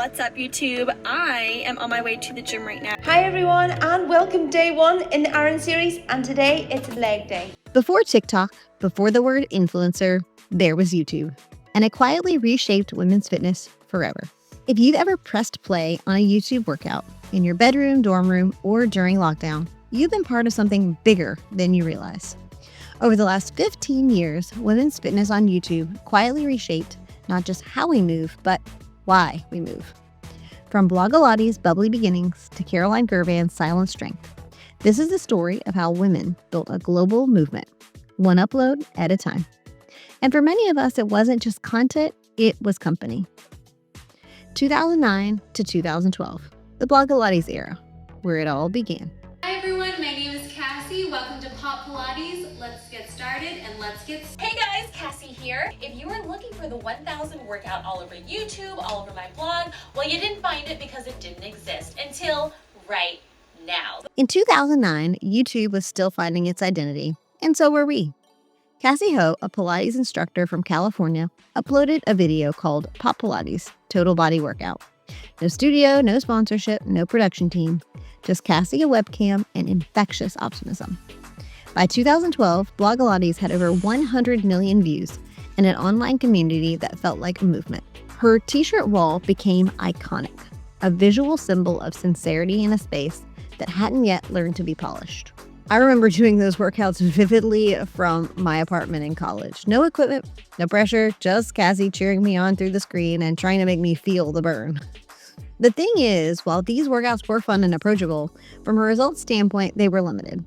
What's up, YouTube? I am on my way to the gym right now. Hi everyone, and welcome day 1 in the Aaron series, and today it's leg day. Before TikTok, before the word influencer, there was YouTube, and it quietly reshaped women's fitness forever. If you've ever pressed play on a YouTube workout in your bedroom, dorm room, or during lockdown, you've been part of something bigger than you realize. Over the last 15 years, women's fitness on YouTube quietly reshaped not just how we move, but why we move. From Blogilates' bubbly beginnings to Caroline Girvan's silent strength, this is the story of how women built a global movement, one upload at a time. And for many of us, it wasn't just content, it was company. 2009 to 2012, the Blogilates Era, where it all began. Hi everyone, my name is Cassey. Welcome to Pop Pilates. Let's get started and Hey guys, Cassey here. If you were looking for the 1000 workout all over YouTube, all over my blog, well, you didn't find it because it didn't exist until right now. In 2009, YouTube was still finding its identity, and so were we. Cassey Ho, a Pilates instructor from California, uploaded a video called Pop Pilates Total Body Workout. No studio, no sponsorship, no production team, just Cassey, a webcam, and infectious optimism. By 2012, Blogilates had over 100 million views and an online community that felt like a movement. Her t-shirt wall became iconic, a visual symbol of sincerity in a space that hadn't yet learned to be polished. I remember doing those workouts vividly from my apartment in college. No equipment, no pressure, just Cassey cheering me on through the screen and trying to make me feel the burn. The thing is, while these workouts were fun and approachable, from a results standpoint, they were limited.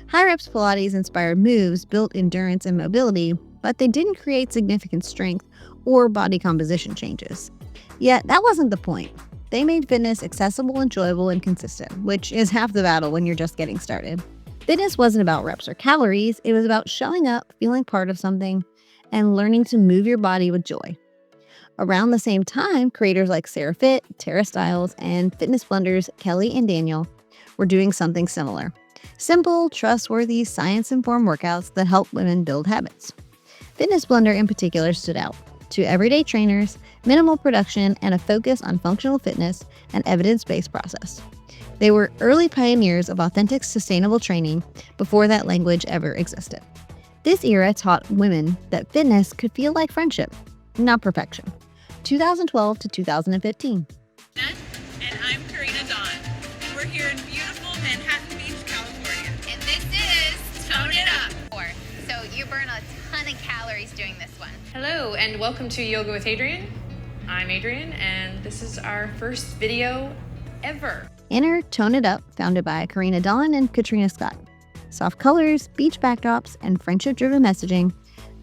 High-reps Pilates inspired moves built endurance and mobility, but they didn't create significant strength or body composition changes. Yet, that wasn't the point. They made fitness accessible, enjoyable, and consistent, which is half the battle when you're just getting started. Fitness wasn't about reps or calories, it was about showing up, feeling part of something, and learning to move your body with joy. Around the same time, creators like Sarah Fit, Tara Stiles, and fitness blenders Kelly and Daniel were doing something similar. Simple, trustworthy, science-informed workouts that help women build habits. Fitness Blender in particular stood out. To everyday trainers, minimal production, and a focus on functional fitness and evidence-based process. They were early pioneers of authentic, sustainable training before that language ever existed. This era taught women that fitness could feel like friendship, not perfection. 2012 to 2015. And I'm Karina Dawn. We're here in beautiful Manhattan Beach, California. and this is Tone It Up. So you burn a ton of calories doing this one. Hello and welcome to Yoga with Adrian. I'm Adrian and this is our first video ever. Enter Tone It Up, founded by Karina Dawn and Katrina Scott. Soft colors, beach backdrops, and friendship-driven messaging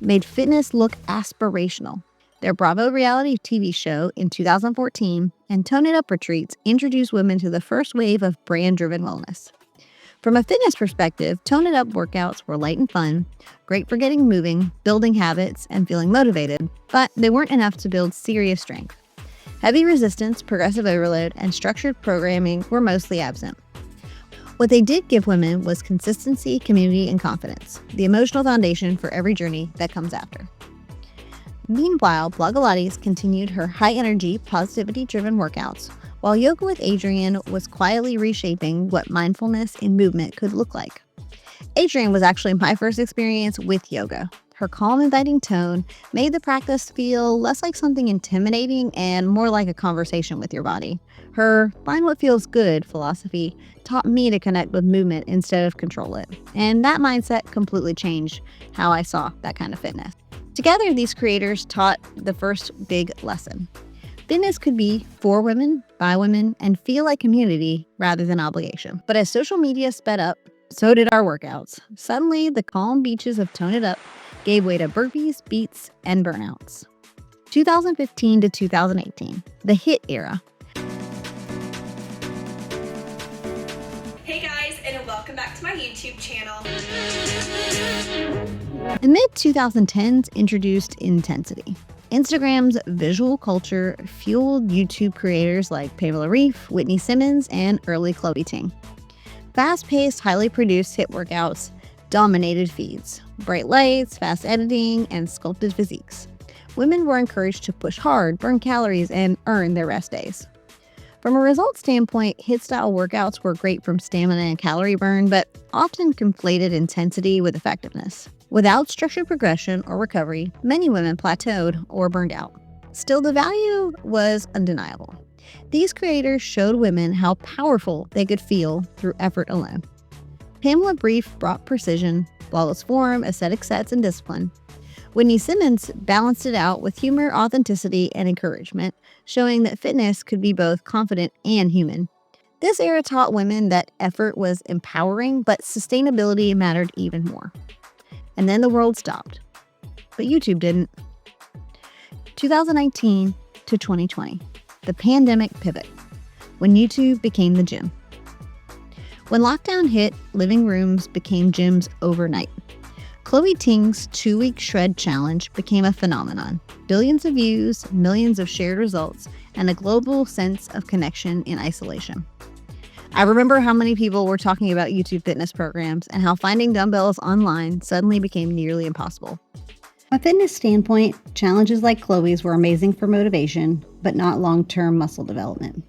made fitness look aspirational. Their Bravo reality TV show in 2014 and Tone It Up retreats introduced women to the first wave of brand-driven wellness. From a fitness perspective, Tone It Up workouts were light and fun, great for getting moving, building habits, and feeling motivated, but they weren't enough to build serious strength. Heavy resistance, progressive overload, and structured programming were mostly absent. What they did give women was consistency, community, and confidence, the emotional foundation for every journey that comes after. Meanwhile, Blogilates continued her high-energy, positivity-driven workouts, while Yoga with Adrian was quietly reshaping what mindfulness in movement could look like. Adrian was actually my first experience with yoga. Her calm, inviting tone made the practice feel less like something intimidating and more like a conversation with your body. Her "find what feels good" philosophy taught me to connect with movement instead of control it, and that mindset completely changed how I saw that kind of fitness. Together, these creators taught the first big lesson. Fitness could be for women, by women, and feel like community rather than obligation. But as social media sped up, so did our workouts. Suddenly, the calm beaches of Tone It Up gave way to burpees, beats, and burnouts. 2015 to 2018, the Hiit Era. Hey guys, and welcome back to my YouTube channel. The mid-2010s introduced intensity. Instagram's visual culture fueled YouTube creators like Pamela Reif, Whitney Simmons, and early Chloe Ting. Fast-paced, highly produced HIIT workouts dominated feeds. Bright lights, fast editing, and sculpted physiques. Women were encouraged to push hard, burn calories, and earn their rest days. From a results standpoint, HIIT style workouts were great from stamina and calorie burn, but often conflated intensity with effectiveness. Without structured progression or recovery, many women plateaued or burned out. Still, the value was undeniable. These creators showed women how powerful they could feel through effort alone. Pamela Brief brought precision, flawless form, aesthetic sets, and discipline. Whitney Simmons balanced it out with humor, authenticity, and encouragement, showing that fitness could be both confident and human. This era taught women that effort was empowering, but sustainability mattered even more. And then the world stopped. But YouTube didn't. 2019 to 2020, the pandemic pivot, when YouTube became the gym. When lockdown hit, living rooms became gyms overnight. Chloe Ting's 2-week shred challenge became a phenomenon. Billions of views, millions of shared results, and a global sense of connection in isolation. I remember how many people were talking about YouTube fitness programs and how finding dumbbells online suddenly became nearly impossible. From a fitness standpoint, challenges like Chloe's were amazing for motivation, but not long-term muscle development.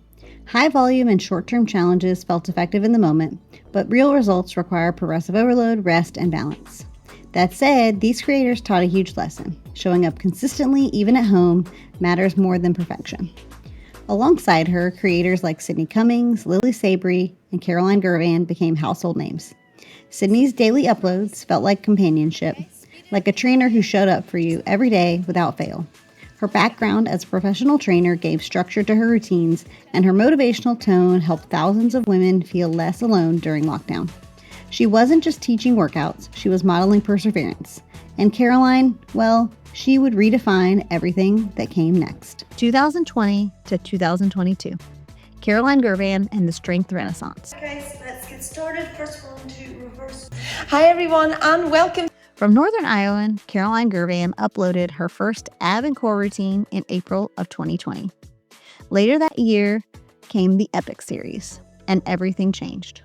High volume and short-term challenges felt effective in the moment, but real results require progressive overload, rest, and balance. That said, these creators taught a huge lesson. Showing up consistently, even at home, matters more than perfection. Alongside her, creators like Sydney Cummings, Lily Sabry, and Caroline Girvan became household names. Sydney's daily uploads felt like companionship, like a trainer who showed up for you every day without fail. Her background as a professional trainer gave structure to her routines, and her motivational tone helped thousands of women feel less alone during lockdown. She wasn't just teaching workouts, she was modeling perseverance. And Caroline, well, she would redefine everything that came next. 2020 to 2022, Caroline Girvan and the Strength Renaissance. Guys, let's get started. First one to reverse. Hi everyone and welcome. From Northern Iowa, Caroline Girvan uploaded her first ab and core routine in April of 2020. Later that year came the Epic series, and everything changed.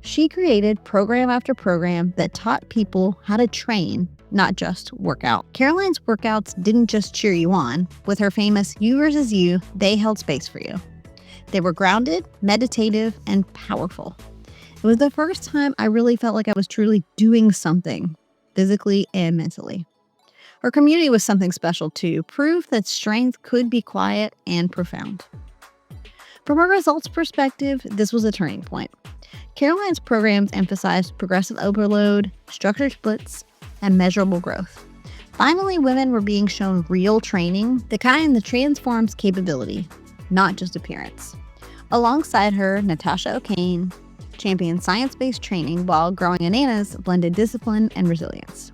She created program after program that taught people how to train, not just work out. Caroline's workouts didn't just cheer you on. With her famous You versus You, they held space for you. They were grounded, meditative, and powerful. It was the first time I really felt like I was truly doing something, physically and mentally. Her community was something special too, proof that strength could be quiet and profound. From a results perspective, this was a turning point. Caroline's programs emphasized progressive overload, structured splits, and measurable growth. Finally, women were being shown real training, the kind that transforms capability, not just appearance. Alongside her, Natasha O'Kane championed science-based training while Growing Bananas blended discipline and resilience.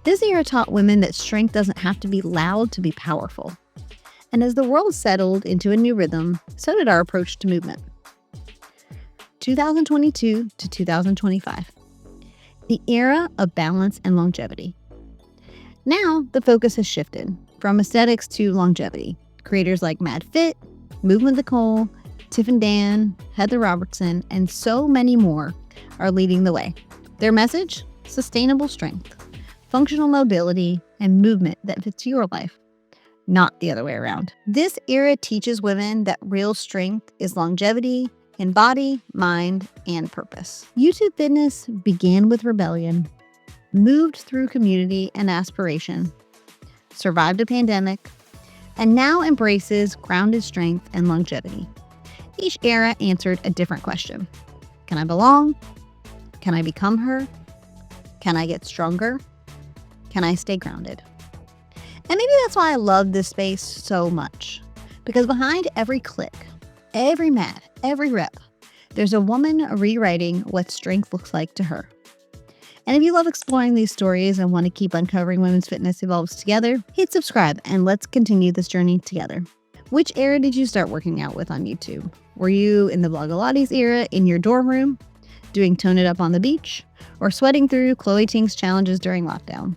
This era taught women that strength doesn't have to be loud to be powerful. And as the world settled into a new rhythm, so did our approach to movement. 2022 to 2025, the era of balance and longevity. Now, the focus has shifted from aesthetics to longevity. Creators like Mad Fit, Movement Nicole, Tiffin Dan, Heather Robertson, and so many more are leading the way. Their message? Sustainable strength, functional mobility, and movement that fits your life, not the other way around. This era teaches women that real strength is longevity in body, mind, and purpose. YouTube fitness began with rebellion, moved through community and aspiration, survived a pandemic, and now embraces grounded strength and longevity. Each era answered a different question. Can I belong? Can I become her? Can I get stronger? Can I stay grounded? And maybe that's why I love this space so much. Because behind every click, every mat, every rep, there's a woman rewriting what strength looks like to her. And if you love exploring these stories and want to keep uncovering women's fitness evolves together, hit subscribe and let's continue this journey together. Which era did you start working out with on YouTube? Were you in the Blogilates era in your dorm room, doing Tone It Up on the beach, or sweating through Chloe Ting's challenges during lockdown?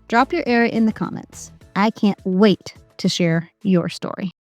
Drop your era in the comments. I can't wait to share your story.